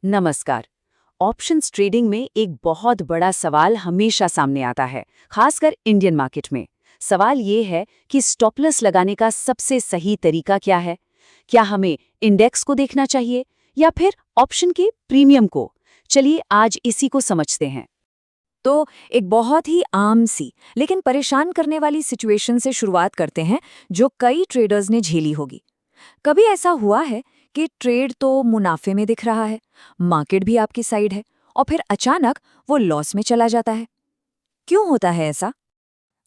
नमस्कार। Options trading में एक बहुत बड़ा सवाल हमेशा सामने आता है, खासकर इंडियन मार्केट में। सवाल ये है कि स्टॉप लॉस लगाने का सबसे सही तरीका क्या है? क्या हमें इंडेक्स को देखना चाहिए या फिर ऑप्शन के प्रीमियम को? चलिए आज इसी को समझते हैं। तो एक बहुत ही आम सी लेकिन परेशान करने वाली सिचुएशन से शुरुआत करते हैं जो कई ट्रेडर्स ने झेली होगी। कभी ऐसा हुआ है कि ट्रेड तो मुनाफे में दिख रहा है, मार्केट भी आपकी साइड है और फिर अचानक वो लॉस में चला जाता है। क्यों होता है ऐसा?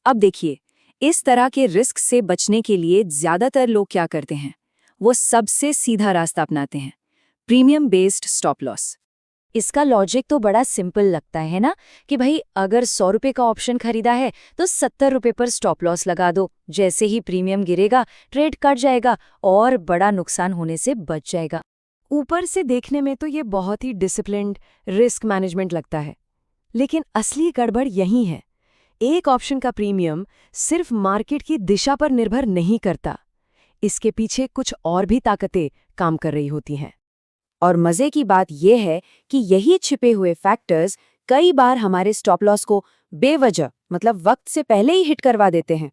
अब देखिए, इस तरह के रिस्क से बचने के लिए ज्यादातर लोग क्या करते हैं, वो सबसे सीधा रास्ता अपनाते हैं, प्रीमियम बेस्ड स्टॉप लॉस। इसका लॉजिक तो बड़ा सिंपल लगता है ना, कि भाई अगर 100 रुपए का ऑप्शन खरीदा है तो 70 रुपए पर स्टॉप लॉस लगा दो। जैसे ही प्रीमियम गिरेगा ट्रेड कट जाएगा और बड़ा नुकसान होने से बच जाएगा। ऊपर से देखने में तो ये बहुत ही डिसिप्लिन्ड रिस्क मैनेजमेंट लगता है, लेकिन असली गड़बड़ यही है। एक ऑप्शन का प्रीमियम सिर्फ मार्केट की दिशा पर निर्भर नहीं करता, इसके पीछे कुछ और भी ताकतें काम कर रही होती हैं। और मजे की बात यह है कि यही छिपे हुए फैक्टर्स कई बार हमारे स्टॉप लॉस को बेवजह मतलब वक्त से पहले ही हिट करवा देते हैं।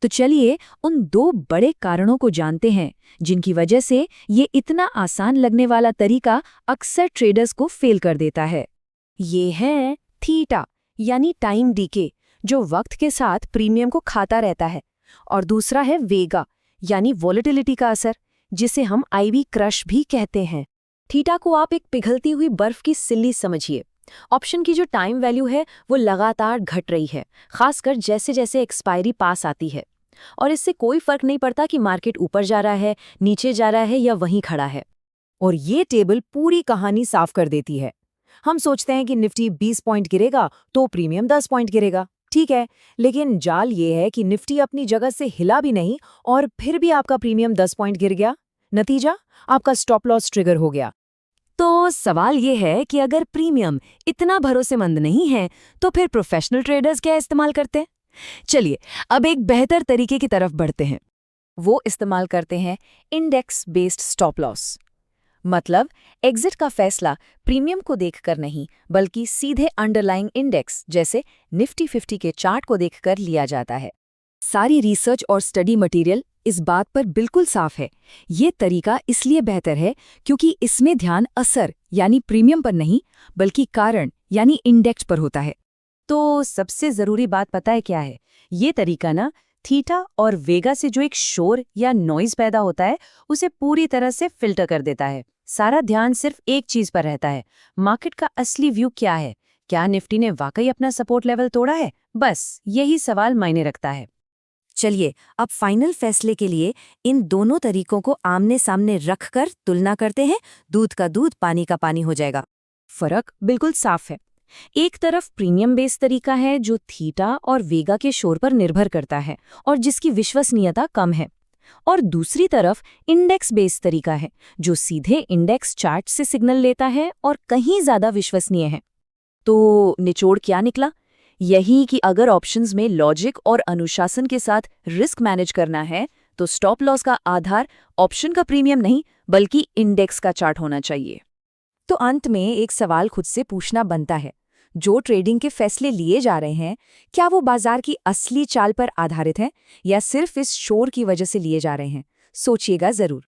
तो चलिए उन दो बड़े कारणों को जानते हैं जिनकी वजह से ये इतना आसान लगने वाला तरीका अक्सर ट्रेडर्स को फेल कर देता है। ये है थीटा यानी टाइम डीके, जो वक्त के साथ प्रीमियम को खाता रहता है, और दूसरा है वेगा यानी वॉलेटिलिटी का असर, जिसे हम आईवी क्रश भी कहते हैं। थीटा को आप एक पिघलती हुई बर्फ की सिल्ली समझिए। ऑप्शन की जो टाइम वैल्यू है वो लगातार घट रही है, खासकर जैसे जैसे एक्सपायरी पास आती है, और इससे कोई फर्क नहीं पड़ता कि मार्केट ऊपर जा रहा है, नीचे जा रहा है या वहीं खड़ा है। और ये टेबल पूरी कहानी साफ कर देती है। हम सोचते हैं कि निफ्टी 20 पॉइंट गिरेगा तो प्रीमियम 10 पॉइंट गिरेगा, ठीक है, लेकिन जाल ये है कि निफ्टी अपनी जगह से हिला भी नहीं और फिर भी आपका प्रीमियम 10 पॉइंट गिर गया। नतीजा, आपका स्टॉप लॉस ट्रिगर हो गया। तो सवाल ये है कि अगर प्रीमियम इतना भरोसेमंद नहीं है तो फिर प्रोफेशनल ट्रेडर्स क्या इस्तेमाल करते हैं? चलिए अब एक बेहतर तरीके की तरफ बढ़ते हैं। वो इस्तेमाल करते हैं इंडेक्स बेस्ड स्टॉप लॉस। मतलब एग्जिट का फैसला प्रीमियम को देखकर नहीं, बल्कि सीधे अंडरलाइंग इंडेक्स जैसे निफ्टी 50 के चार्ट को देखकर लिया जाता है। सारी रिसर्च और स्टडी मटेरियल इस बात पर बिल्कुल साफ है। ये तरीका इसलिए बेहतर है क्योंकि इसमें ध्यान असर यानी प्रीमियम पर नहीं, बल्कि कारण यानी इंडेक्स पर होता है। तो सबसे जरूरी बात पता है क्या है? ये तरीका ना थीटा और वेगा से जो एक शोर या नॉइज पैदा होता है उसे पूरी तरह से फिल्टर कर देता है। सारा ध्यान सिर्फ एक चीज पर रहता है, मार्केट का असली व्यू क्या है। क्या निफ्टी ने वाकई अपना सपोर्ट लेवल तोड़ा है? बस यही सवाल मायने रखता है। चलिए अब फाइनल फैसले के लिए इन दोनों तरीकों को आमने सामने रखकर तुलना करते हैं। दूध का दूध पानी का पानी हो जाएगा। फर्क बिल्कुल साफ है। एक तरफ प्रीमियम बेस्ड तरीका है जो थीटा और वेगा के शोर पर निर्भर करता है और जिसकी विश्वसनीयता कम है, और दूसरी तरफ इंडेक्स बेस्ड तरीका है जो सीधे इंडेक्स चार्ट से सिग्नल लेता है और कहीं ज्यादा विश्वसनीय है। तो निचोड़ क्या निकला? यही कि अगर ऑप्शंस में लॉजिक और अनुशासन के साथ रिस्क मैनेज करना है तो स्टॉप लॉस का आधार ऑप्शन का प्रीमियम नहीं, बल्कि इंडेक्स का चार्ट होना चाहिए। तो अंत में एक सवाल खुद से पूछना बनता है, जो ट्रेडिंग के फैसले लिए जा रहे हैं, क्या वो बाजार की असली चाल पर आधारित हैं या सिर्फ इस शोर की वजह से लिए जा रहे हैं? सोचिएगा जरूर।